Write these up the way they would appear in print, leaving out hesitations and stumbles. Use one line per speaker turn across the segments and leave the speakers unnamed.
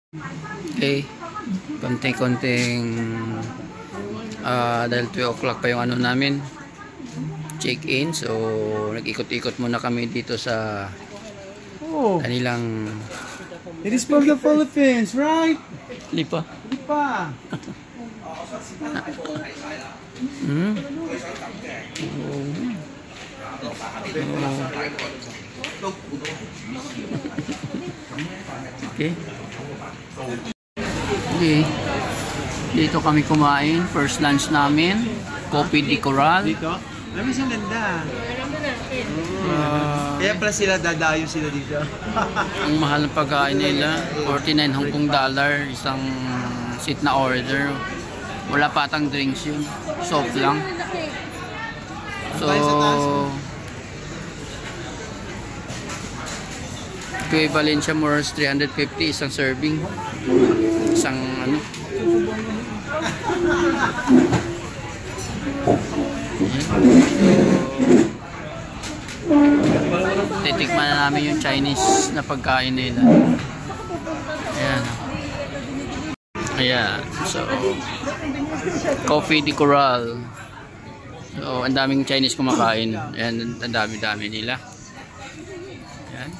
Okay, konting-konting dahil 2 o'clock pa yung ano namin, check-in. So nag-ikot-ikot muna kami dito sa kanilang
It is from the Philippines, right?
Lipa.
Lipa.
Okay. Okay. Dito kami kumain. First lunch namin. Coffee di Coral.
Dito? Alam mo siyang ganda. Kaya pala sila dadayo sila dito.
Ang mahal ng pagkain nila, 49 Hong Kong dollar, isang seat na order. Wala patang drinks yun. Soft lang. So, equivalent siya more or less 350 isang serving. Isang ano. Titikman na namin yung Chinese na pagkain nila. Ayan. Ayan. So, Coffee di Coral. So, ang daming Chinese kumakain. Ayan, ang dami-dami nila. Ayan.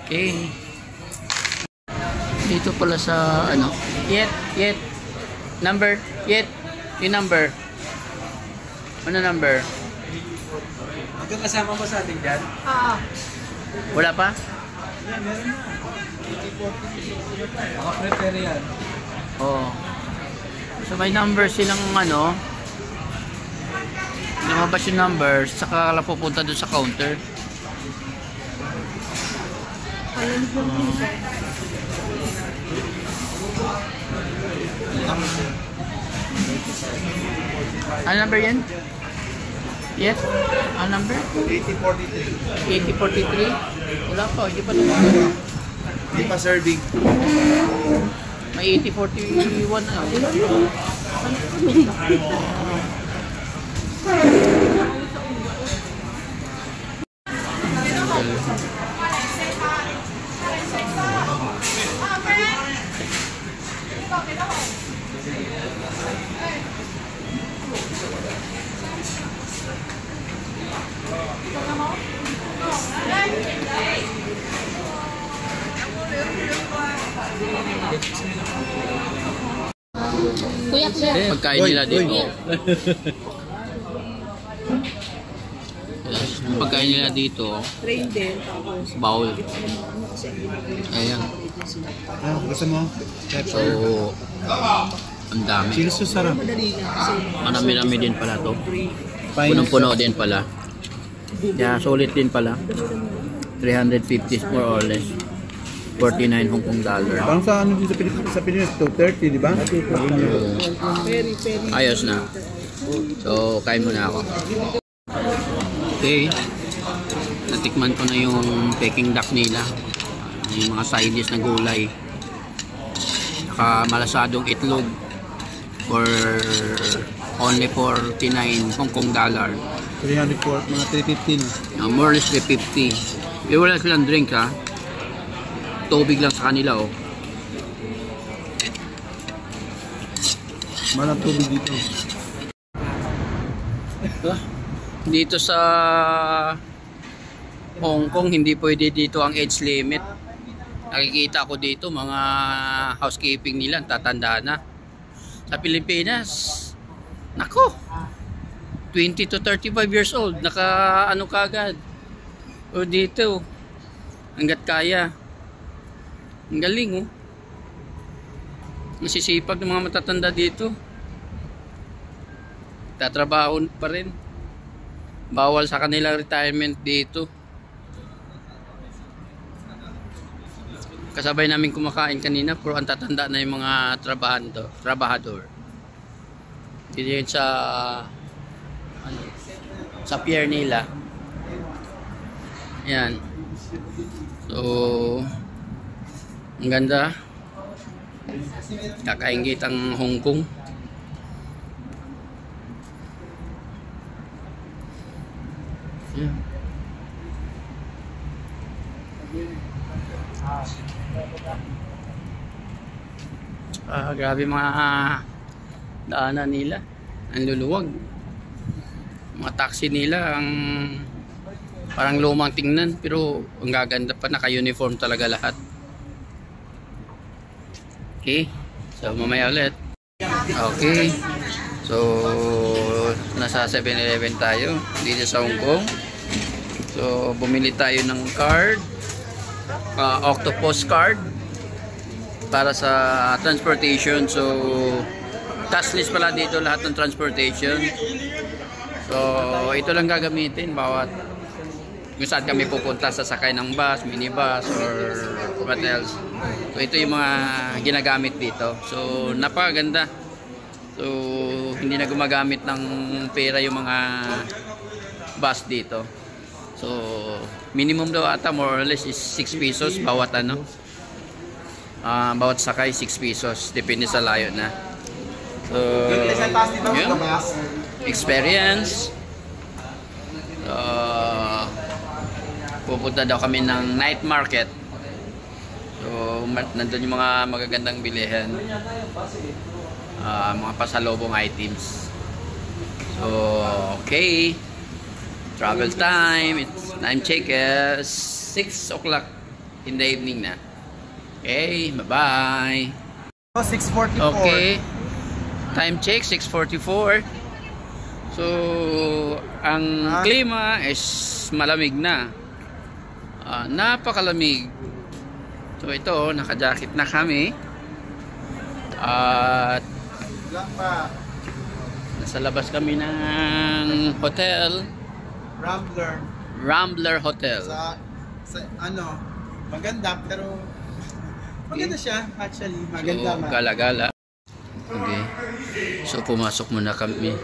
Okay. Dito pala sa ano? Yet. Number. Yung number. Ano number?
Ito kasama mo sa atin dyan?
Wala pa?
Yan, meron na. Prepare yan.
Oo. So may number silang ano. Lumabas yung number, saka lang pupunta doon sa counter. Ano number yan? Yes? Ano number?
8043.
8043? Wala pa, hindi pa naman.
Hindi pa serving.
May 8041 na. Pagkain nila dito. Pagkain nila dito. Bowl. Ayan.
Gusto mo?
So, ang dami.
Cheers to sarap.
Marami-rami din pala to. Punong-puno din pala. Yeah, solid din pala. 350 more or less. 49 Hong Kong dollar.
Parang sa ano din sa Pilipinas, 230, di ba?
Ayos na. So, kain muna ako. Okay. Natikman ko na yung Peking duck nila. Yung mga side dish na gulay. Saka malasadong itlog. For only 49 Hong Kong dollar.
304, mga 350 no?
More or less 350. Wala silang drink ha. Tubig lang sa kanila oh.
Malang tubig dito.
Dito sa Hong Kong hindi pwede dito ang age limit. Nakikita ko dito mga housekeeping nila tatanda na. Sa Pilipinas nako 20 to 35 years old naka ano kagad. O dito hanggat kaya. Ang galing oh. Masisipag ng mga matatanda dito. Tatrabaho pa rin. Bawal sa kanila retirement dito. Kasabay namin kumakain kanina, puro ang tatanda na yung mga trabahador. Dito yun sa ano, sa pier nila. Yan. So ang ganda. Kakaingit ang Hong Kong. Yeah. Grabe mga daanan nila. Ang luluwag. Mga taxi nila ang parang lumang tingnan pero ang gaganda pa, naka-uniform talaga lahat. Okay, so mamaya ulit. Okay, so nasa 7-Eleven tayo dito sa Hong Kong. So bumili tayo ng card, Octopus card para sa transportation. So cashless pala dito lahat ng transportation. So ito lang gagamitin bawat kung saan kami pupunta, sasakay ng bus, minibus, or what else. So ito yung mga ginagamit dito. So napakaganda. So hindi na gumagamit ng pera yung mga bus dito. So minimum daw ata more or less is 6 pesos bawat ano. Bawat sakay 6 pesos, depende sa layo na. So yun, experience. Pupunta daw kami ng night market. So nandun yung mga magagandang bilihan, mga pasalubong items. So okay, travel time. It's time check is 6 o'clock in the evening na. Okay, bye bye.
6:44.
Okay, time check 6:44. So ang klima is malamig na. Napakalamig. So ito, naka-jacket na kami. At nasa labas kami ng hotel. Rambler Hotel.
Sa ano, maganda pero maganda siya actually, maganda.
So, gala-gala. Okay. So pumasok muna kami.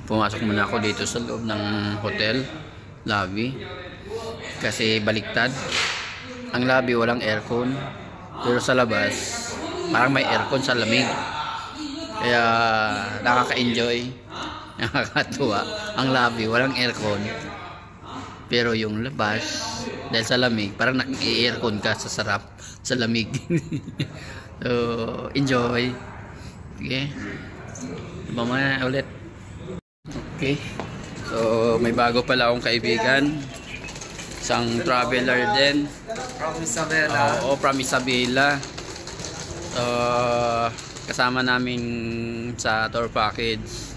Pumasok muna ako dito sa loob ng hotel lobby. Kasi baliktad. Ang lobby walang aircon, pero sa labas parang may aircon sa lamig. Kaya nakaka-enjoy, nakakatuwa. Ang lobby walang aircon, pero yung labas dahil sa lamig parang naki-aircon ka sa sarap sa lamig. So enjoy. Okay, mamaya ulit. Okay, so may bago pala akong kaibigan, isang traveler din
From Isabela.
Oo, from Isabela. So kasama namin sa tour package.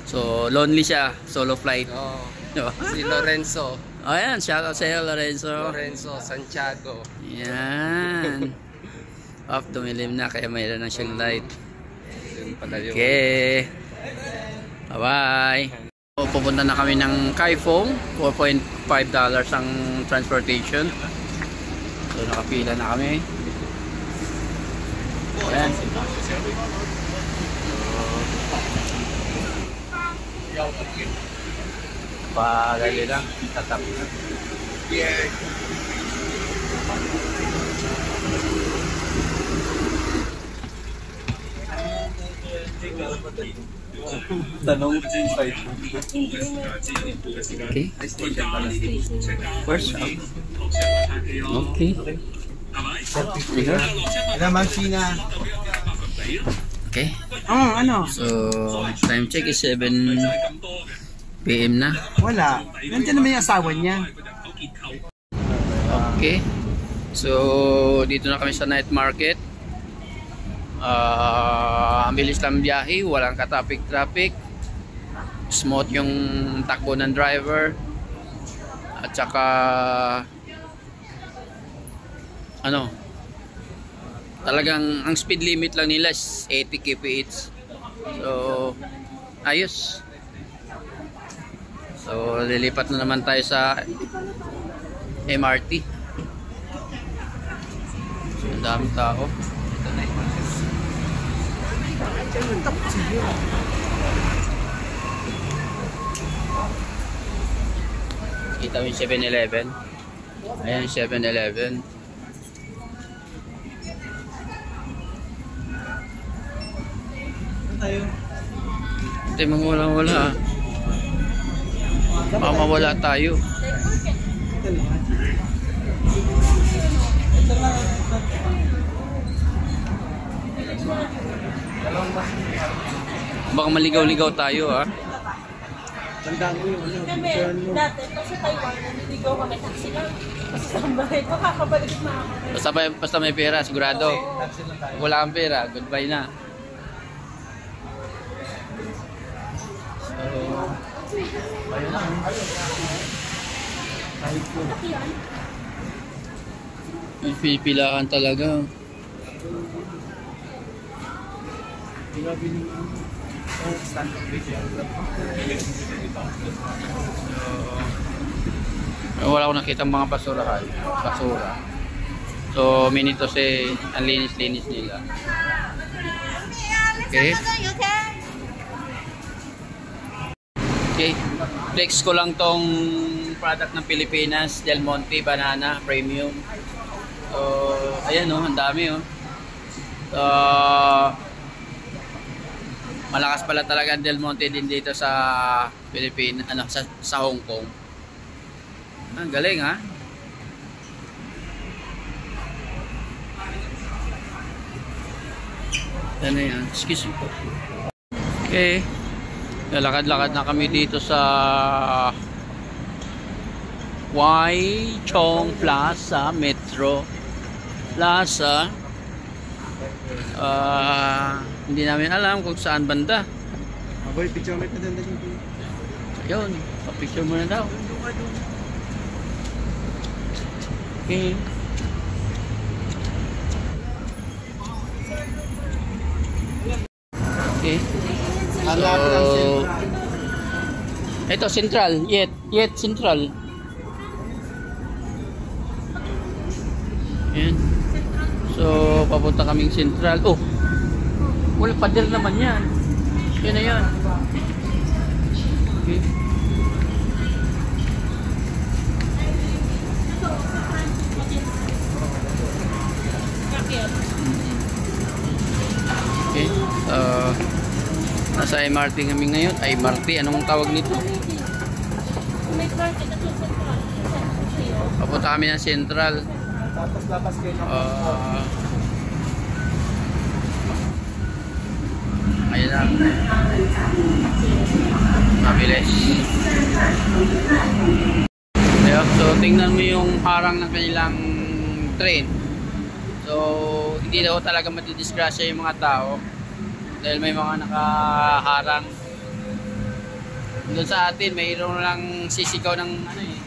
So lonely siya, solo flight.
Si Lorenzo.
Ayan, shout out sa'yo Lorenzo
Santiago.
Yan. Off, dumilim na kaya mayroon na siyang light.
Yun pala yun.
Okay, bye bye. So, pupunta na kami ng Kaifeng. $4.5 ang transportation. So nakapila na kami. Ayan. Pagali lang, tatap.
Tanong inside.
Okay. Where's up? Okay.
Ilang China.
Okay.
Ano?
So, time check is 7 PM na.
Wala. Nandiyan naman yung asawa niya.
Okay. So, dito na kami sa night market. Ang bilis lang biyahe, walang ka-traffic. Smooth yung takbo ng driver. At saka ano, talagang ang speed limit lang nila is 80 kph. So ayos. So lilipat na naman tayo sa MRT. So, ang daming tao. Ito na yung kita mo yung 7-Eleven. Ayan yung 7-Eleven. Hindi mawala-wala. Mamawala tayo. Baka maligaw-ligaw tayo ha.
Tandaan mo yung ano.
Kami, dati, kasi Taiwan, naliligaw kami, taxi lang. Kasi sa bahay, makakabalik na ako.
Basta may pera, sigurado. Wala kang pera, goodbye na. So, ayun lang. May pipilaan talaga. Wala akong nakita mga basurahan. Basura. So, minito si ang linis-linis nila. Okay. Okay. Flex ko lang tong product ng Pilipinas, Del Monte Banana Premium. So, ayan oh, ang dami oh. So, malakas pala talaga ang Del Monte din dito sa Pilipinas, ano, sa Hong Kong. Ang galing ha. Ano yan? Excuse me po. Okay. Lalakad-lakad na kami dito sa Wai Chong Plaza Metro Plaza. Hindi namin alam kung saan banda.
Aboy, picture mo ito doon din.
Yun, pa-picture muna daw. Okay. Okay. So, ito Central, Yet Central. Ayan. So, papunta kaming Central. Oh, wala pader naman yan. Yan na yan. Okay. Okay. Nasa MRT kami ngayon. MRT, anong tawag nito? Papunta kami ng Central.
Tapos lapas kayo ng
ayun lang. Mabilis. Ayun, so tingnan mo yung harang ng kanilang train. So hindi daw talaga matidisgrasya yung mga tao dahil may mga nakaharang. Doon sa atin mayroon lang sisigaw ng ano eh,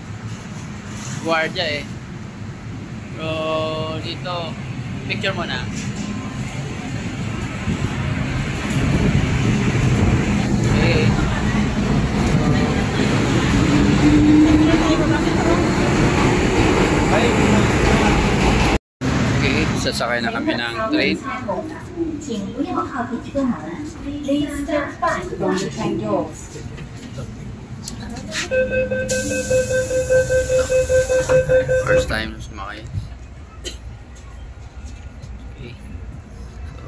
guardia eh. So dito picture mo na. Okay. Okay, sasakay na kami ng train. First time sumakay. Okay. So,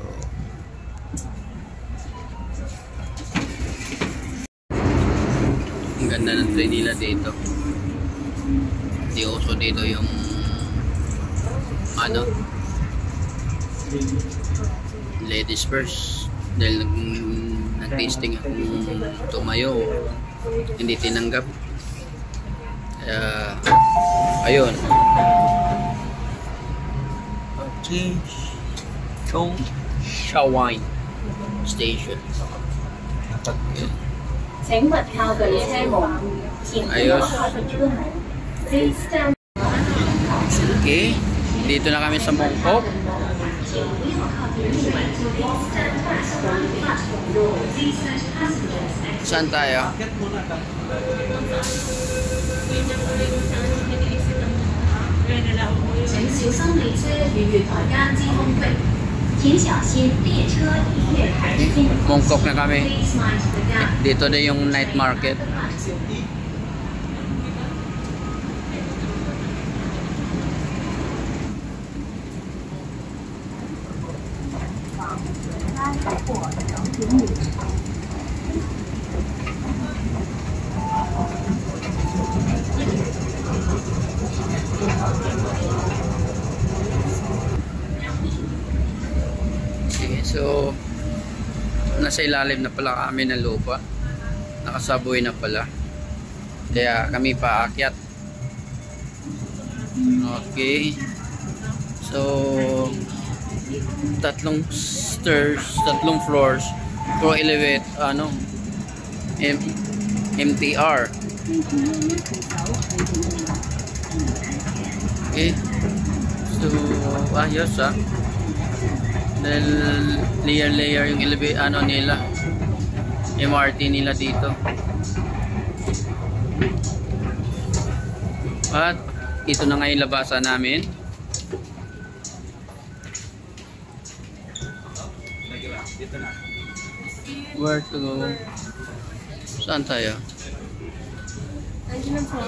ang ganda ng train nila dito. Hindi uso dito yung ano, ladies first dahil nag-tasting akong tumayo, hindi tinanggap. Kaya ayun. Okay. Chong Shawine Station. Okay. Ayos. Okay. Dito na kami sa Mongkok. Saan tayo? Mongkok na kami. Dito na yung night market. Okay, so nasa ilalim na pala kami ng lupa. Nakasaboy na pala. Kaya kami paakyat. Okay. So, tatlong stairs, tatlong floors, pro elevate, MTR. Okay. So, ayos Dahil layer yung elevate, nila, MRT nila dito. At ito na nga yung labasan namin. Where to go? Saan tayo?
Ayun lang po.